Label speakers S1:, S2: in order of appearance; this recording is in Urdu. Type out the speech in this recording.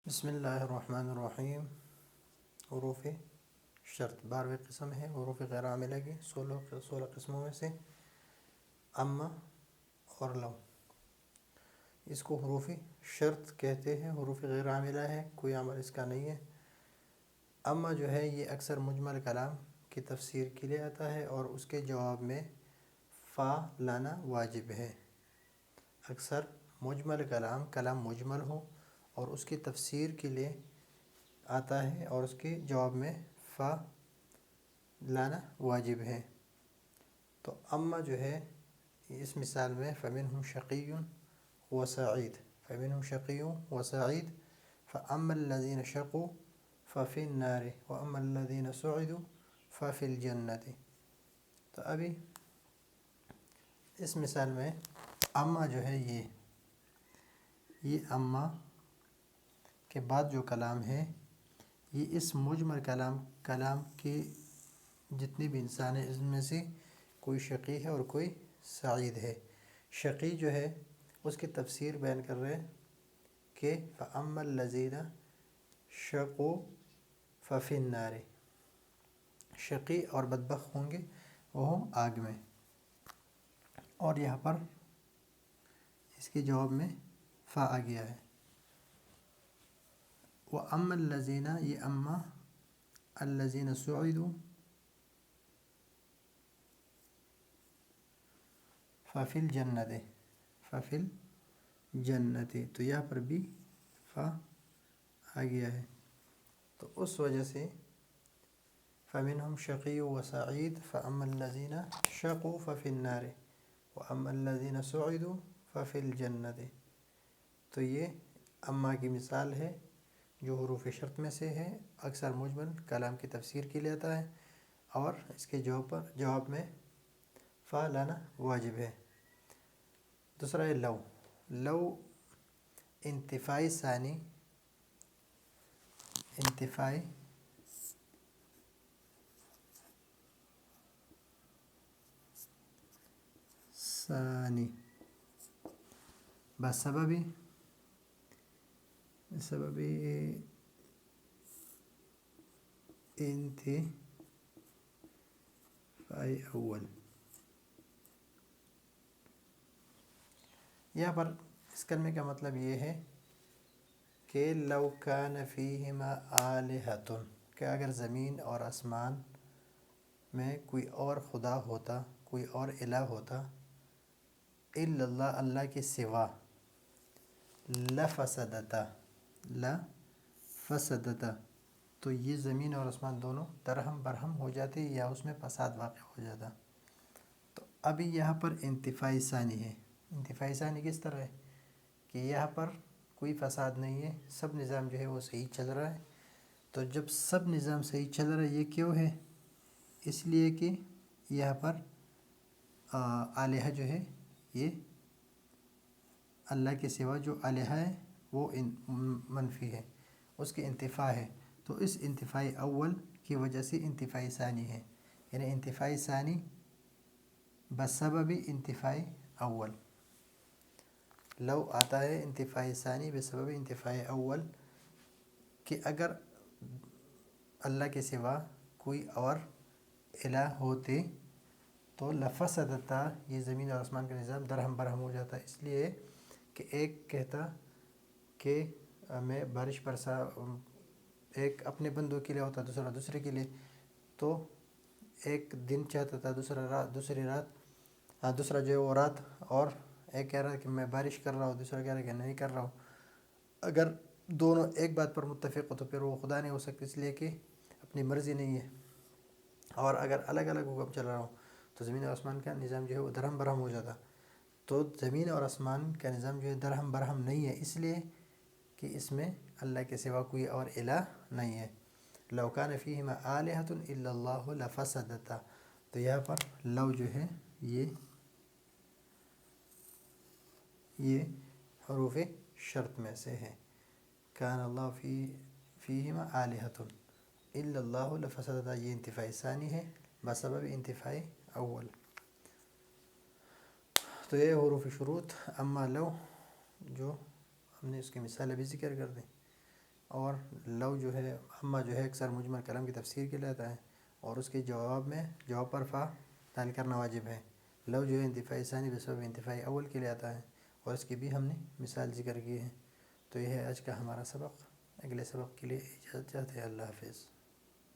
S1: بسم اللہ الرحمن الرحیم۔ حروف شرط 12ویں قسم ہے حروف غیر عاملہ کی 16 قسموں میں سے اما اور لو۔ اس کو حروف شرط کہتے ہیں، حروف غیر عاملہ ہے، کوئی عمل اس کا نہیں ہے۔ اما جو ہے یہ اکثر مجمل کلام کی تفسیر کے لیے آتا ہے اور اس کے جواب میں فا لانا واجب ہے۔ اکثر مجمل کلام مجمل ہو اور اس کی تفسیر کے لیے آتا ہے اور اس کے جواب میں فا لانا واجب ہے۔ تو اما جو ہے اس مثال میں فَمِنْهُمْ شَقِيٌّ وَسَعِيدٌ فَمِنْهُمْ شَقِيٌّ وَسَعِيدٌ فَأَمَّا الَّذِينَ شَقُوا فَفِي النَّارِ وَأَمَّا الَّذِينَ سُعِدُوا فَفِي الْجَنَّةِ۔ تو ابھی اس مثال میں اما جو ہے یہ اما کے بعد جو کلام ہے یہ اس مجمل کلام کے جتنے بھی انسان ہیں اس میں سے کوئی شقی ہے اور کوئی سعید ہے۔ شقی جو ہے اس کی تفسیر بیان کر رہے ہیں کہ فَأَمَّا الَّذِينَ شَقُوا فَفِي النَّارِ، شقی اور بدبخت ہوں گے وہ ہوں آگ میں، اور یہاں پر اس کے جواب میں فا آ گیا ہے۔ وَأَمَّا الَّذِينَ یہ اما الَّذِينَ سُعِدُوا فَفِي الْجَنَّةِ فَفِي الْجَنَّةِ، تو یہاں پر بھی فا آ گیا ہے۔ تو اس وجہ سے فَمِنْهُمْ شَقِيٌّ وَسَعِيدٌ فَأَمَّا الَّذِينَ شَقُوا فَفِي النَّارِ وَأَمَّا الَّذِينَ سُعِدُوا فَفِي الْجَنَّةِ۔ تو یہ اما کی مثال ہے جو حروف شرط میں سے ہے، اکثر مجمل کلام کی تفسیر کے لیے آتا ہے اور اس کے جواب میں فا لانا واجب ہے۔ دوسرا ہے لو۔ لو انتفاعی ثانی بسبب انتفاعی اول۔ یہاں پر اس کلمے کا مطلب یہ ہے کہ لو کان فیہما آلہۃ، کہ اگر زمین اور آسمان میں کوئی اور خدا ہوتا، کوئی اور الہ ہوتا، الا اللہ، اللہ کے سوا، لفسدتا تو یہ زمین اور آسمان دونوں درہم برہم ہو جاتے یا اس میں فساد واقع ہو جاتا۔ تو ابھی یہاں پر انتفاعی ثانی ہے۔ انتفاعی ثانی کس طرح ہے کہ یہاں پر کوئی فساد نہیں ہے، سب نظام جو ہے وہ صحیح چل رہا ہے۔ تو جب سب نظام صحیح چل رہا ہے یہ کیوں ہے؟ اس لیے کہ یہاں پر آلہہ جو ہے یہ اللہ کے سوا جو آلہہ ہے وہ منفی ہے، اس کی انتفاع ہے، تو اس انتفاعی اول کی وجہ سے انتفاعی ثانی ہے، یعنی انتفاعی ثانی بسبب انتفاعی اول۔ لو آتا ہے انتفاعی ثانی بسبب انتفاعی اول، کہ اگر اللہ کے سوا کوئی اور الہ ہوتے تو لفسدتا، یہ زمین اور آسمان کا نظام درہم برہم ہو جاتا، اس لیے کہ ایک کہتا کہ میں بارش برسا، ایک اپنے بندوں کے لیے ہوتا، دوسرا دوسرے کے لیے، تو ایک دن چاہتا تھا دوسرا جو ہے وہ رات، اور ایک کہہ رہا ہے کہ میں بارش کر رہا ہوں، دوسرا کہہ رہا ہے کہ نہیں کر رہا ہوں۔ اگر دونوں ایک بات پر متفق ہو تو پھر وہ خدا نہیں ہو سکتے، اس لیے کہ اپنی مرضی نہیں ہے، اور اگر الگ الگ حکم چل رہا ہو تو زمین اور آسمان کا نظام جو ہے وہ درہم برہم ہو جاتا۔ تو زمین اور آسمان کا نظام جو ہے درہم برہم نہیں ہے، اس لیے کہ اس میں اللہ کے سوا کوئی اور الہ نہیں ہے۔ لو کان فیہما آلہۃ الا اللہ لفسدتا، تو یہاں پر لو جو ہے یہ حروف شرط میں سے ہے۔ کان اللہ فیہما آلہۃ الا اللہ لفسدتا، یہ انتفاعی ثانی ہے بسبب انتفاعی اول۔ تو یہ حروف شروط اما لو جو ہم نے اس کی مثال ابھی ذکر کر دیں۔ اور لو جو ہے اما جو ہے اکثر مجمل کلام کی تفسیر کے لیے آتا ہے، اور اس کے جواب پر فا تعین کرنا واجب ہے۔ لو جو ہے انتفاعی ثانی بسبب انتفاعی اول کے لیے آتا ہے، اور اس کی بھی ہم نے مثال ذکر کی ہے۔ تو یہ ہے آج کا ہمارا سبق، اگلے سبق کے لیے اجازت چاہتے ہیں، اللہ حافظ۔